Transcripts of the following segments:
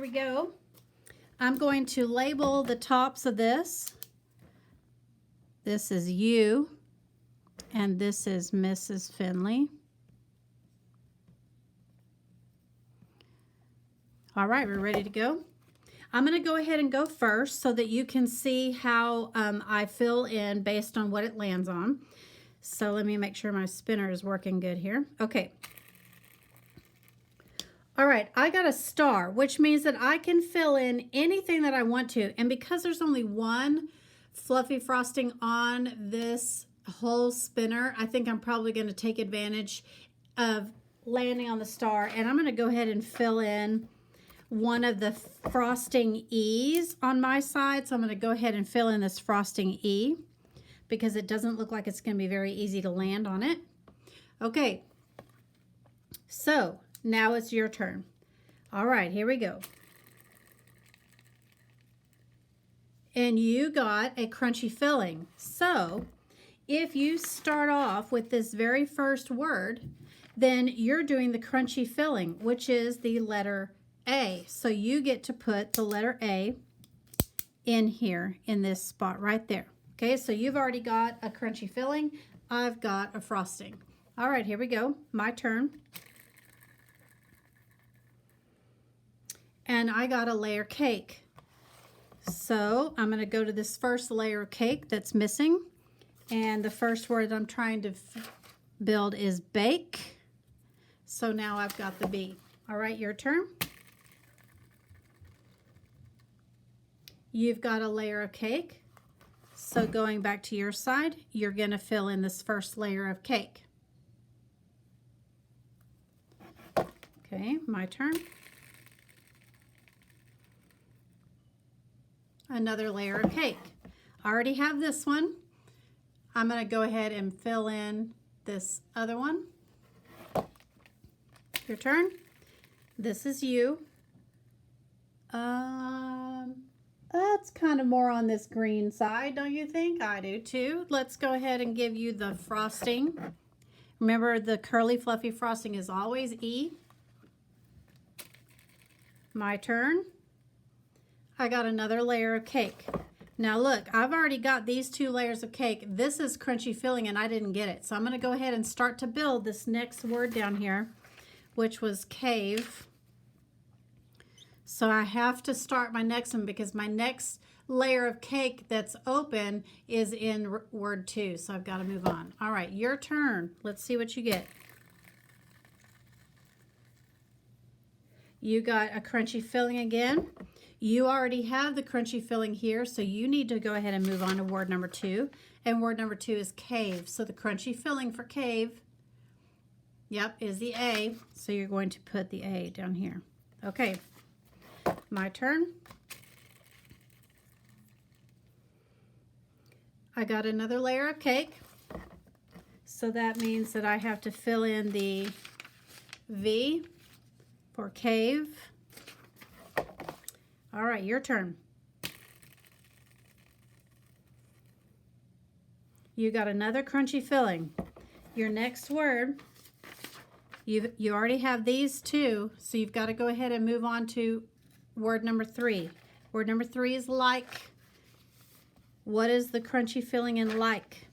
we go. I'm going to label the tops of this. This is you, and this is Mrs. Finley. All right, we're ready to go. I'm going to go ahead and go first so that you can see how I fill in based on what it lands on. So let me make sure my spinner is working good here. Okay. All right, I got a star, which means that I can fill in anything that I want to. And because there's only one fluffy frosting on this whole spinner, I think I'm probably going to take advantage of landing on the star. And I'm going to go ahead and fill in one of the frosting E's on my side. So I'm going to go ahead and fill in this frosting E because it doesn't look like it's going to be very easy to land on it. Okay, so now it's your turn. All right, here we go. And you got a crunchy filling. So if you start off with this very first word, then you're doing the crunchy filling, which is the letter A. So you get to put the letter A in here in this spot right there. Okay, so you've already got a crunchy filling. I've got a frosting. All right, here we go. My turn. And I got a layer cake. So I'm going to go to this first layer of cake that's missing. And the first word I'm trying to build is bake. So now I've got the B. All right, your turn. You've got a layer of cake. So going back to your side, you're going to fill in this first layer of cake. Okay, my turn. Another layer of cake. I already have this one. I'm going to go ahead and fill in this other one. Your turn. This is you. That's kind of more on this green side, don't you think? I do too. Let's go ahead and give you the frosting. Remember, the curly fluffy frosting is always E. My turn. I got another layer of cake. Now look, I've already got these two layers of cake. This is crunchy filling and I didn't get it. So I'm going to go ahead and start to build this next word down here, which was cave. So I have to start my next one because my next layer of cake that's open is in word 2. So I've got to move on. All right, your turn. Let's see what you get. You got a crunchy filling again. You already have the crunchy filling here, so you need to go ahead and move on to word number 2. And word number 2 is cave. So the crunchy filling for cave, yep, is the A. So you're going to put the A down here. Okay, my turn. I got another layer of cake. So that means that I have to fill in the V for cave. All right, your turn. You got another crunchy filling. Your next word, you already have these two, so you've got to go ahead and move on to word number 3. Word number 3 is like. What is the crunchy filling in like?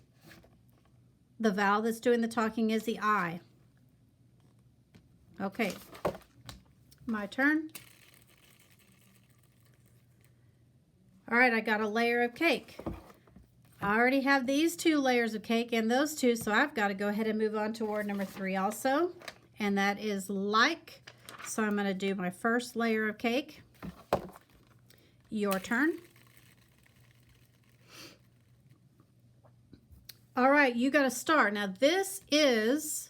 The vowel that's doing the talking is the I. Okay, my turn. All right, I got a layer of cake. I already have these 2 layers of cake and those 2, so I've got to go ahead and move on to word number 3 also, and that is like. So I'm going to do my first layer of cake. Your turn. All right, you got a star. Now this is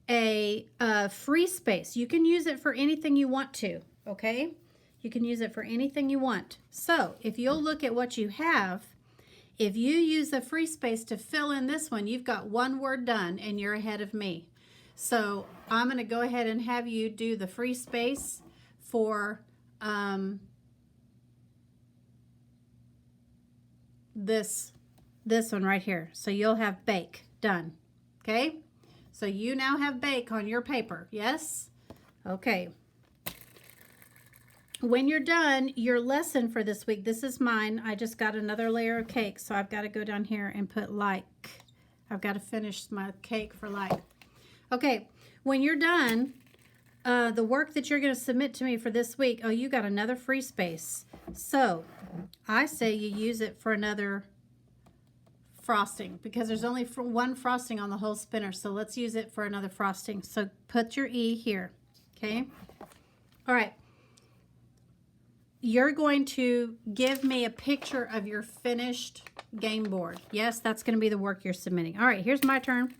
a free space. You can use it for anything you want to, okay? You can use it for anything you want. So if you'll look at what you have, if you use the free space to fill in this one, you've got one word done and you're ahead of me. So I'm going to go ahead and have you do the free space for this one right here. So you'll have bake done. Okay? So you now have bake on your paper. Yes? Okay. When you're done, your lesson for this week, this is mine. I just got another layer of cake, so I've got to go down here and put like. I've got to finish my cake for like. Okay, when you're done, the work that you're going to submit to me for this week, oh, you got another free space. So I say you use it for another frosting because there's only one frosting on the whole spinner. So let's use it for another frosting. So put your E here, okay? All right. You're going to give me a picture of your finished game board. Yes, that's going to be the work you're submitting. All right, here's my turn.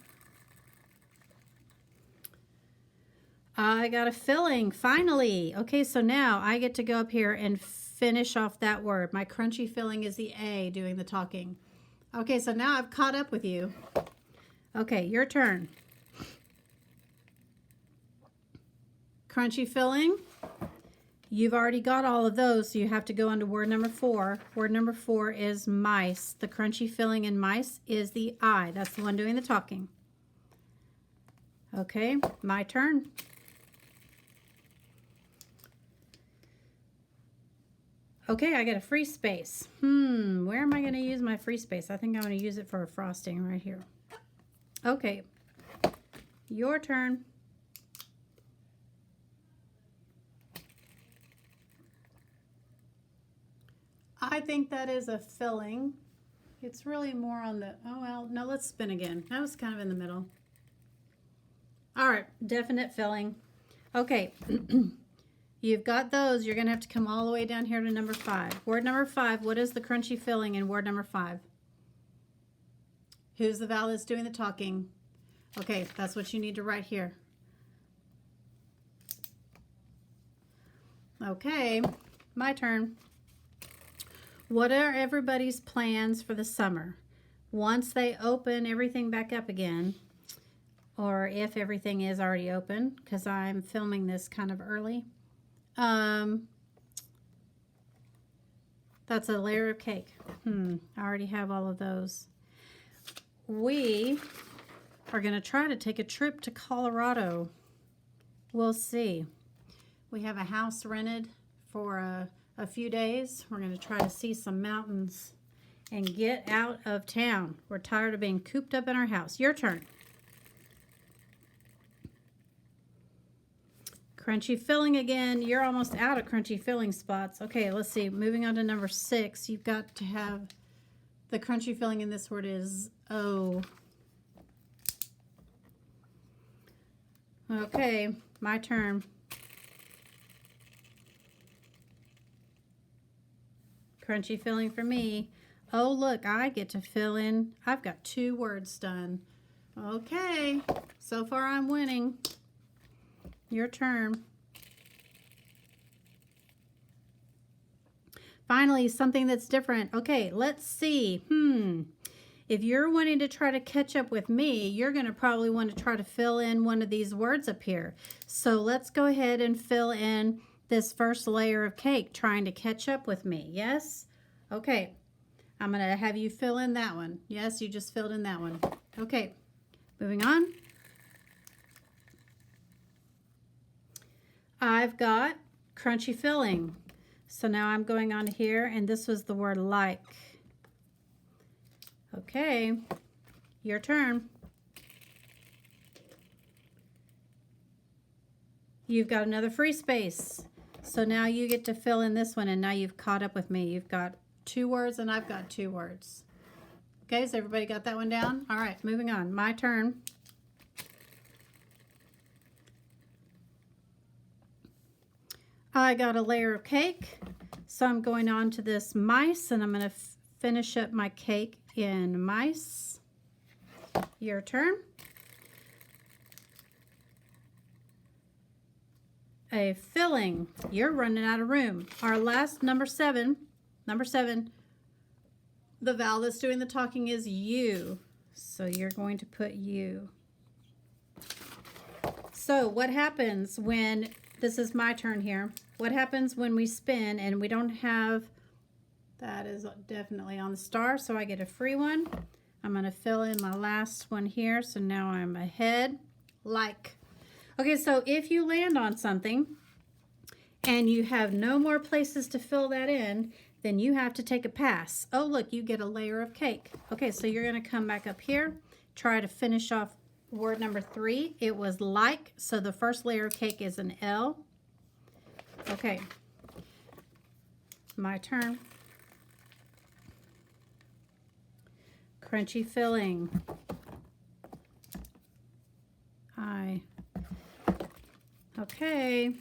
I got a filling, finally. Okay, so now I get to go up here and finish off that word. My crunchy filling is the A doing the talking. Okay, so now I've caught up with you. Okay, your turn. Crunchy filling. You've already got all of those, so you have to go on to word number 4. Word number 4 is mice. The crunchy filling in mice is the I. That's the one doing the talking. Okay, my turn. Okay, I got a free space. Where am I going to use my free space? I think I'm going to use it for a frosting right here. Okay, your turn. I think that is a filling. It's really more on the, oh well, no, let's spin again. That was kind of in the middle. All right, definite filling. Okay, you've got those. You're going to have to come all the way down here to number 5. Word number 5, what is the crunchy filling in word number 5? Who's the vowel that's doing the talking? Okay, that's what you need to write here. Okay, my turn. What are everybody's plans for the summer? Once they open everything back up again, or if everything is already open, because I'm filming this kind of early. That's a layer of cake. I already have all of those. We are going to try to take a trip to Colorado. We'll see. We have a house rented for a few days. We're going to try to see some mountains and get out of town. We're tired of being cooped up in our house. Your turn. Crunchy filling again. You're almost out of crunchy filling spots. Okay, let's see. Moving on to number 6. You've got to have the crunchy filling in this word is O. Okay, my turn. Crunchy filling for me. Oh, look, I get to fill in. I've got 2 words done. Okay, so far I'm winning. Your turn. Finally, something that's different. Okay, let's see. If you're wanting to try to catch up with me, you're going to probably want to try to fill in one of these words up here. So let's go ahead and fill in this first layer of cake, trying to catch up with me. Yes? Okay. I'm going to have you fill in that one. Yes, you just filled in that one. Okay. Moving on. I've got crunchy filling. So now I'm going on here, and this was the word like. Okay, your turn. You've got another free space. So now you get to fill in this one, and now you've caught up with me. You've got 2 words, and I've got 2 words. Okay, so everybody got that one down? All right, moving on. My turn. I got a layer of cake, so I'm going on to this mice, and I'm going to finish up my cake in mice. Your turn. A filling. You're running out of room. Our last number 7, the vowel that's doing the talking is U, so you're going to put U. So what happens when... This is my turn here. What happens when we spin and we don't have, that is definitely on the star, so I get a free one. I'm going to fill in my last one here, so now I'm ahead, like. Okay, so if you land on something and you have no more places to fill that in, then you have to take a pass. Oh, look, you get a layer of cake. Okay, so you're going to come back up here, try to finish off word number 3. It was like, so the first layer of cake is an L. Okay, my turn. Crunchy filling. I. Okay.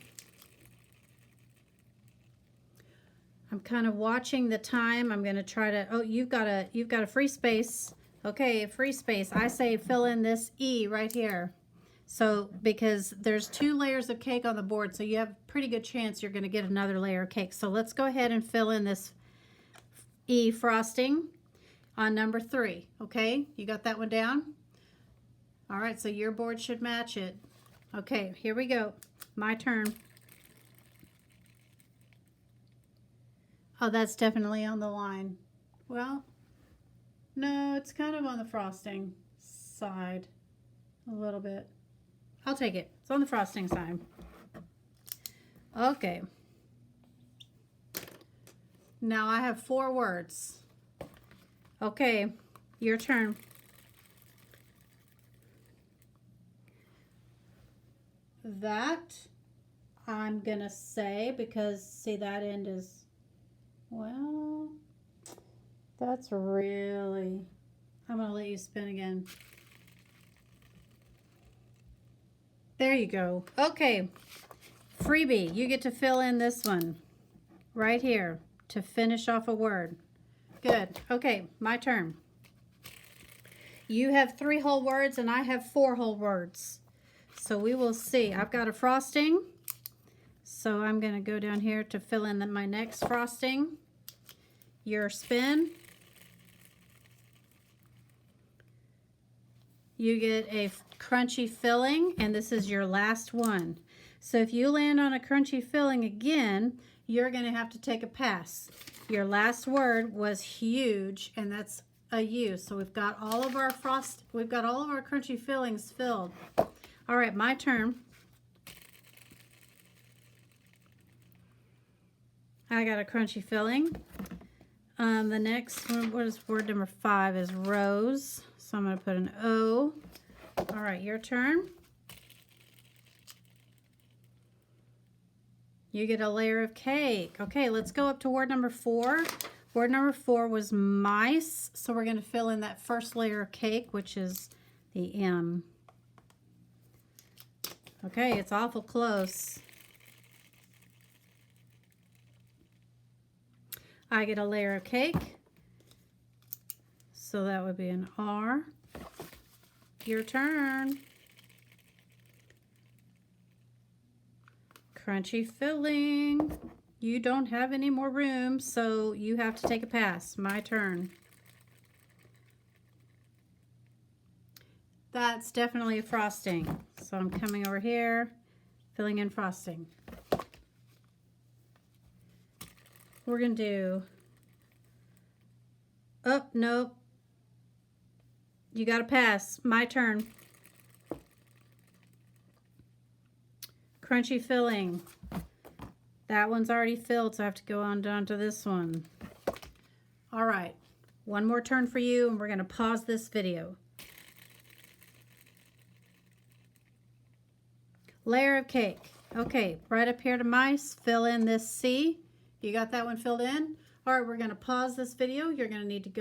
I'm kind of watching the time. I'm going to try to, oh, you've got a free space. Okay, free space. I say fill in this E right here. So, because there's 2 layers of cake on the board, so you have a pretty good chance you're going to get another layer of cake. So let's go ahead and fill in this E frosting on number 3. Okay, you got that one down? All right, so your board should match it. Okay, here we go. My turn. Oh, that's definitely on the line. Well, no, it's kind of on the frosting side a little bit. I'll take it. It's on the frosting side. Okay. Now I have 4 words. Okay, your turn. That I'm gonna say, because see that end is, well, that's really, I'm gonna let you spin again. There you go. Okay, freebie, you get to fill in this one right here to finish off a word. Good. Okay, my turn. You have 3 whole words and I have 4 whole words. So we will see. I've got a frosting. So I'm going to go down here to fill in my next frosting. Your spin. You get a crunchy filling, and this is your last one. So if you land on a crunchy filling again, you're going to have to take a pass. Your last word was huge, and that's a U. So we've got all of our crunchy fillings filled. All right, my turn. I got a crunchy filling. The next one, what is word number 5, is rose. So I'm going to put an O. All right, your turn. You get a layer of cake. Okay, let's go up to word number 4. Word number 4 was mice. So we're going to fill in that first layer of cake, which is the M. Okay, it's awful close. I get a layer of cake. So that would be an R. Your turn. Crunchy filling. You don't have any more room, so you have to take a pass. My turn. That's definitely a frosting. So I'm coming over here, filling in frosting. We're going to do, oh, nope. You got to pass. My turn. Crunchy filling. That one's already filled, so I have to go on down to this one. All right. One more turn for you, and we're going to pause this video. Layer of cake. Okay, right up here to mice, fill in this C. You got that one filled in? All right, we're going to pause this video. You're going to need to go